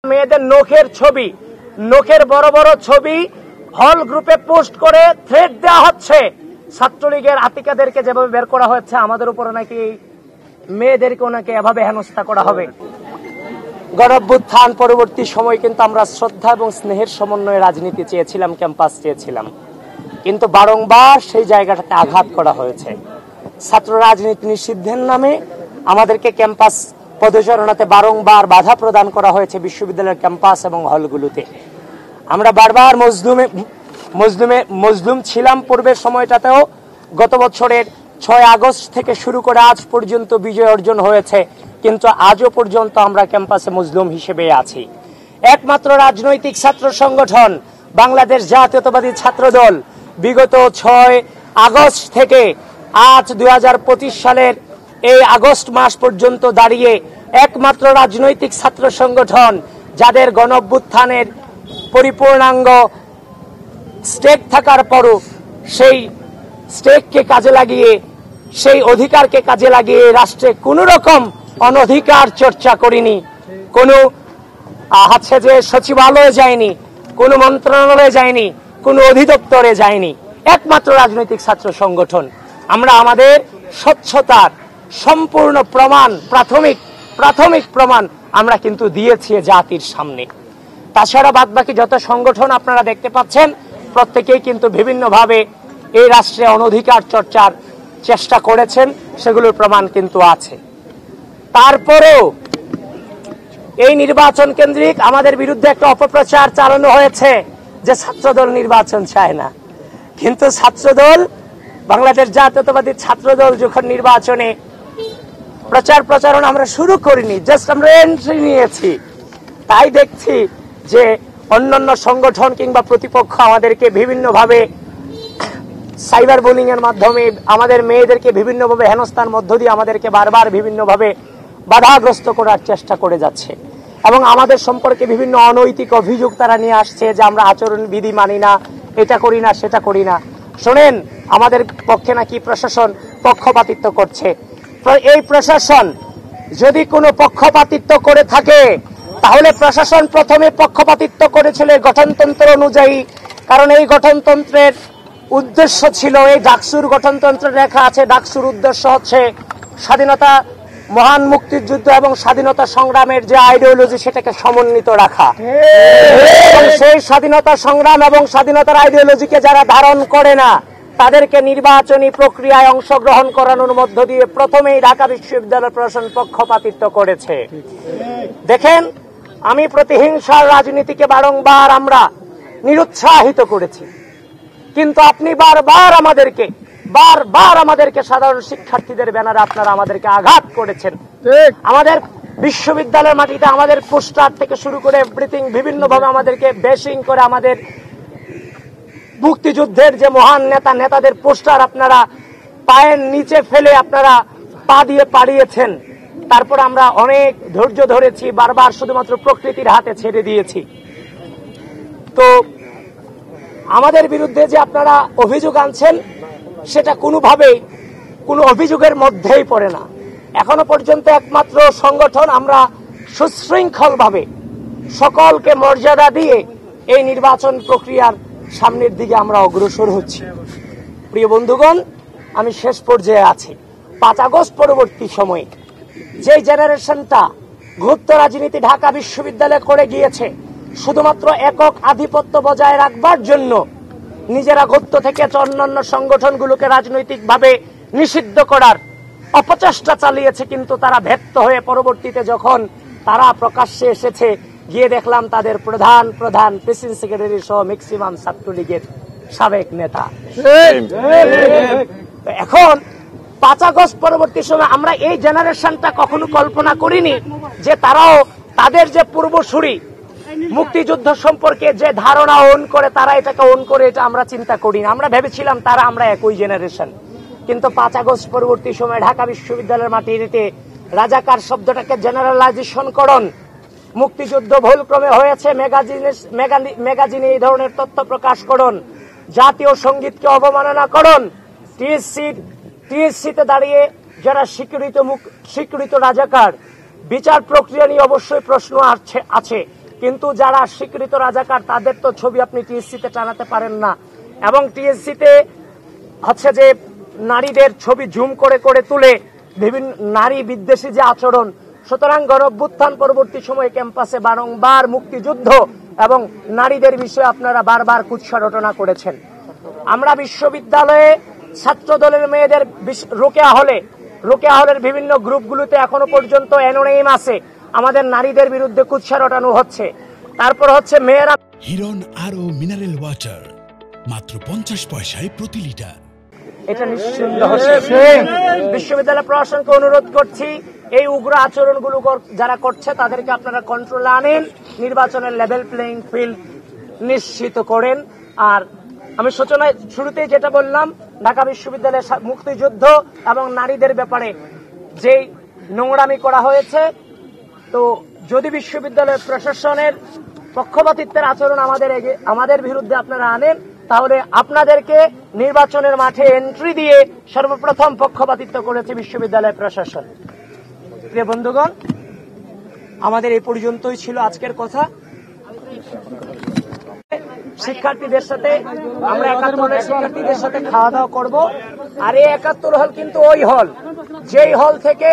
মেয়েদের নখের ছবি, নখের বড় বড় ছবি হল গ্রুপে পোস্ট করে থ্রেট দেওয়া হচ্ছে। ছাত্রলীগের আতিকাদেরকে যেভাবে বের করা হচ্ছে, আমাদের উপর নাকি মেয়েদেরকে নাকি এভাবে হেনস্থা করা হবে। গণঅভ্যুত্থান পরবর্তী সময় কিন্তু আমরা শ্রদ্ধা এবং স্নেহের সমন্বয়ে রাজনীতি চেয়েছিলাম, ক্যাম্পাস চেয়েছিলাম, কিন্তু বারংবার সেই জায়গাটাতে আঘাত করা হয়েছে। ছাত্র রাজনীতি নিষিদ্ধের নামে আমাদেরকে ক্যাম্পাস পদচারণাতে বারংবার বাধা প্রদান করা হয়েছে বিশ্ববিদ্যালয়ের ক্যাম্পাস এবং হলগুলোতে। আমরা বারবার মজলুম ছিলাম পূর্বের সময়টাতেও। গত বছরের 6 আগস্ট থেকে শুরু করে আজ পর্যন্ত বিজয় অর্জন হয়েছে, কিন্তু আজও পর্যন্ত আমরা ক্যাম্পাসে মজলুম হিসেবে আছি। একমাত্র রাজনৈতিক ছাত্র সংগঠন বাংলাদেশ জাতীয়তাবাদী ছাত্রদল বিগত 6 আগস্ট থেকে আজ 2025 সালের এই আগস্ট মাস পর্যন্ত দাঁড়িয়ে একমাত্র রাজনৈতিক ছাত্র সংগঠন যাদের গণঅভ্যুত্থানের পরিপূর্ণাঙ্গ স্টেক থাকার পরও সেই স্টেককে কাজে লাগিয়ে, সেই অধিকারকে কাজে লাগিয়ে রাষ্ট্রে কোনো রকম অনধিকার চর্চা করিনি। কোনো হচ্ছে যে সচিবালয়ে যায়নি, কোনো মন্ত্রণালয়ে যায়নি, কোনো অধিদপ্তরে যায়নি। একমাত্র রাজনৈতিক ছাত্র সংগঠন। আমরা আমাদের স্বচ্ছতার সম্পূর্ণ প্রমাণ, প্রাথমিক প্রমাণ আমরা কিন্তু দিয়েছি জাতির সামনে। তাছাড়া বাদবাকি যত সংগঠন আপনারা দেখতে পাচ্ছেন, প্রত্যেকেই কিন্তু বিভিন্নভাবে এই রাষ্ট্রে অনধিকার চর্চার চেষ্টা করেছেন, সেগুলোর প্রমাণ কিন্তু আছে। তারপরেও এই নির্বাচন কেন্দ্রিক আমাদের বিরুদ্ধে একটা অপপ্রচার চালানো হয়েছে যে ছাত্রদল নির্বাচন চায় না। কিন্তু ছাত্রদল, বাংলাদেশ জাতীয়তাবাদী ছাত্রদল যখন নির্বাচনে প্রচারণা আমরা শুরু করিনি, জাস্ট আমরা এন্ট্রি নিয়েছি, তাই দেখছি যে অন্যান্য সংগঠন কিংবা প্রতিপক্ষ আমাদেরকে বিভিন্নভাবে সাইবার বুলিং এর মাধ্যমে, আমাদের মেয়েদেরকে বিভিন্নভাবে হেনস্থার মধ্য দিয়ে আমাদেরকে বারবার বিভিন্নভাবে বাধাগ্রস্ত করার চেষ্টা করে যাচ্ছে এবং আমাদের সম্পর্কে বিভিন্ন অনৈতিক অভিযোগ তারা নিয়ে আসছে যে আমরা আচরণ বিধি মানি না, এটা করি না, সেটা করি না। শোনেন, আমাদের পক্ষে নাকি প্রশাসন পক্ষপাতিত্ব করছে। এই প্রশাসন যদি কোনো পক্ষপাতিত্ব করে থাকে, তাহলে প্রশাসন প্রথমে পক্ষপাতিত্ব করেছিল গঠনতন্ত্র অনুযায়ী, কারণ এই গঠনতন্ত্রের উদ্দেশ্য ছিল, এই ডাকসুর গঠনতন্ত্রে লেখা আছে, ডাকসুর উদ্দেশ্য হচ্ছে স্বাধীনতা, মহান মুক্তিযুদ্ধ এবং স্বাধীনতা সংগ্রামের যে আইডিওলজি সেটাকে সমন্বিত রাখা। এবং সেই স্বাধীনতা সংগ্রাম এবং স্বাধীনতার আইডিওলজিকে যারা ধারণ করে না, তাদেরকে নির্বাচনী প্রক্রিয়ায় অংশগ্রহণ করানোর মধ্য দিয়ে প্রথমেই ঢাকা বিশ্ববিদ্যালয় প্রশাসন পক্ষপাতিত্ব করেছে। দেখেন, আমি প্রতিহিংসার রাজনীতিকে বারংবার আমরা নিরুৎসাহিত করেছি, কিন্তু আপনি বারবার আমাদেরকে সাধারণ শিক্ষার্থীদের ব্যানারে আপনারা আমাদেরকে আঘাত করেছেন। আমাদের বিশ্ববিদ্যালয়ের মাটিতে আমাদের পোস্টার থেকে শুরু করে এভরিথিং বিভিন্নভাবে আমাদেরকে বেশিং করে, আমাদের মুক্তিযুদ্ধের যে মহান নেতাদের পোস্টার আপনারা পায়ের নিচে ফেলে আপনারা পা দিয়ে পাড়িয়েছেন। তারপর আমরা অনেক ধৈর্য ধরেছি, বারবার শুধুমাত্র প্রকৃতির হাতে ছেড়ে দিয়েছি। তো আমাদের বিরুদ্ধে যে আপনারা অভিযোগ আনছেন, সেটা কোনোভাবেই কোনো অভিযোগের মধ্যেই পড়ে না। এখনো পর্যন্ত একমাত্র সংগঠন আমরা সুশৃঙ্খলভাবে সকলকে মর্যাদা দিয়ে এই নির্বাচন প্রক্রিয়ার সামনের দিকে আমরা অগ্রসর হচ্ছি। প্রিয় বন্ধুগণ, আমি শেষ পর্যায়ে আছি। 5 আগস্ট পরবর্তী সময়ে যে জেনারেশনটা গুপ্ত রাজনীতি ঢাকা বিশ্ববিদ্যালয়ে করে গিয়েছে, শুধুমাত্র একক আধিপত্য বজায় রাখবার জন্য নিজেরা গুপ্ত থেকে অন্যান্য সংগঠনগুলোকে রাজনৈতিকভাবে নিষিদ্ধ করার অপচেষ্টা চালিয়েছে, কিন্তু তারা ব্যর্থ হয়ে পরবর্তীতে যখন তারা প্রকাশ্যে এসেছে, গিয়ে দেখলাম তাদের প্রধান প্রেসিডেন্ট সেক্রেটারি সহ ম্যাক্সিমাম ছাত্রলীগের সাবেক নেতা। এখন 5 আগস্ট পরবর্তী সময় আমরা এই জেনারেশনটা কখনো কল্পনা করিনি যে তারাও তাদের যে পূর্বসূরি মুক্তিযুদ্ধ সম্পর্কে যে ধারণা ওন করে, তারা এটাকে ওন করে, এটা আমরা চিন্তা করি না। আমরা ভেবেছিলাম আমরা একই জেনারেশন, কিন্তু 5 আগস্ট পরবর্তী সময় ঢাকা বিশ্ববিদ্যালয়ের মাটিতে রাজাকার শব্দটাকে জেনারেলাইজেশন করুন, মুক্তিযুদ্ধ ভুলক্রমে হয়েছে ম্যাগাজিনে এই ধরনের তথ্য প্রকাশ করুন, জাতীয় সঙ্গীতকে অবমাননা করুন, টিএসসিতে দাঁড়িয়ে যারা স্বীকৃত রাজাকার, বিচার প্রক্রিয়া নিয়ে অবশ্যই প্রশ্ন আছে, কিন্তু যারা স্বীকৃত রাজাকার তাদের তো ছবি আপনি টিএসসিতে টানাতে পারেন না, এবং টিএসসিতে হচ্ছে যে নারীদের ছবি জুম করে করে তুলে বিভিন্ন নারী বিদ্বেষী যে আচরণ। সুতরাং গণঅভ্যুত্থান পরবর্তী সময়ে ক্যাম্পাসে বারংবার মুক্তিযুদ্ধ এবং নারীদের বিষয়ে আপনারা বারবার কুৎসা রটনা করেছেন। আমরা বিশ্ববিদ্যালয়ে ছাত্র দলের মেয়েদের রোকেয়া হলের বিভিন্ন গ্রুপগুলোতে এখনো পর্যন্ত অ্যানোনিম আছে, আমাদের নারীদের বিরুদ্ধে কুৎসা রটানো হচ্ছে। তারপর হচ্ছে মেয়েরা হিরন আরো মিনারেল ওয়াটার মাত্র 50 পয়সায় প্রতি লিটার। এটা নিশ্চিন্ত বিশ্ববিদ্যালয় প্রশাসনকে অনুরোধ করছি, এই উগ্র আচরণগুলো যারা করছে তাদেরকে আপনারা কন্ট্রোলে আনেন, নির্বাচনের লেভেল প্লেইং ফিল্ড নিশ্চিত করেন। আর আমি সূচনায় শুরুতেই যেটা বললাম, ঢাকা বিশ্ববিদ্যালয়ের মুক্তিযুদ্ধ এবং নারীদের ব্যাপারে যেই নোংরামি করা হয়েছে, তো যদি বিশ্ববিদ্যালয়ের প্রশাসনের পক্ষপাতিত্বের আচরণ আমাদের বিরুদ্ধে আপনারা আনেন, তাহলে আপনাদেরকে নির্বাচনের মাঠে এন্ট্রি দিয়ে সর্বপ্রথম পক্ষপাতিত্ব করেছে বিশ্ববিদ্যালয় প্রশাসন। প্রিয় বন্ধুগণ, আমাদের এই পর্যন্তই ছিল আজকের কথা। শিক্ষার্থীদের সাথে আমরা 71 শিক্ষার্থীদের সাথে খাওয়া দাওয়া করব। আর এই 71 হল কিন্তু ওই হল যেই হল থেকে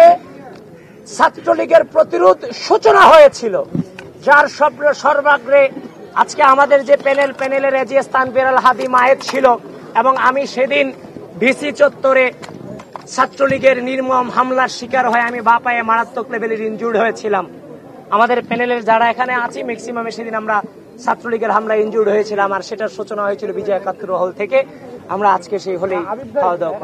ছাত্রলীগের প্রতিরোধ সূচনা হয়েছিল, যার সর্বাগ্রে আজকে আমাদের যে প্যানেলের রেজিয়া তানভীর আল হাদি মায়ের ছিল, এবং আমি সেদিন ডিসি চত্বরে ছাত্রলীগের নির্মম হামলার শিকার হয়ে আমি বা পায়ে মারাত্মক লেভেলের ইনজুর্ড হয়েছিলাম। আমাদের প্যানেলের যারা এখানে আছি ম্যাক্সিমামে সেদিন আমরা ছাত্রলীগের হামলা ইনজুর্ড হয়েছিলাম, আর সেটার সূচনা হয়েছিল বিজয় 71 হল থেকে। আমরা আজকে সেই হলেই খাওয়া দাওয়া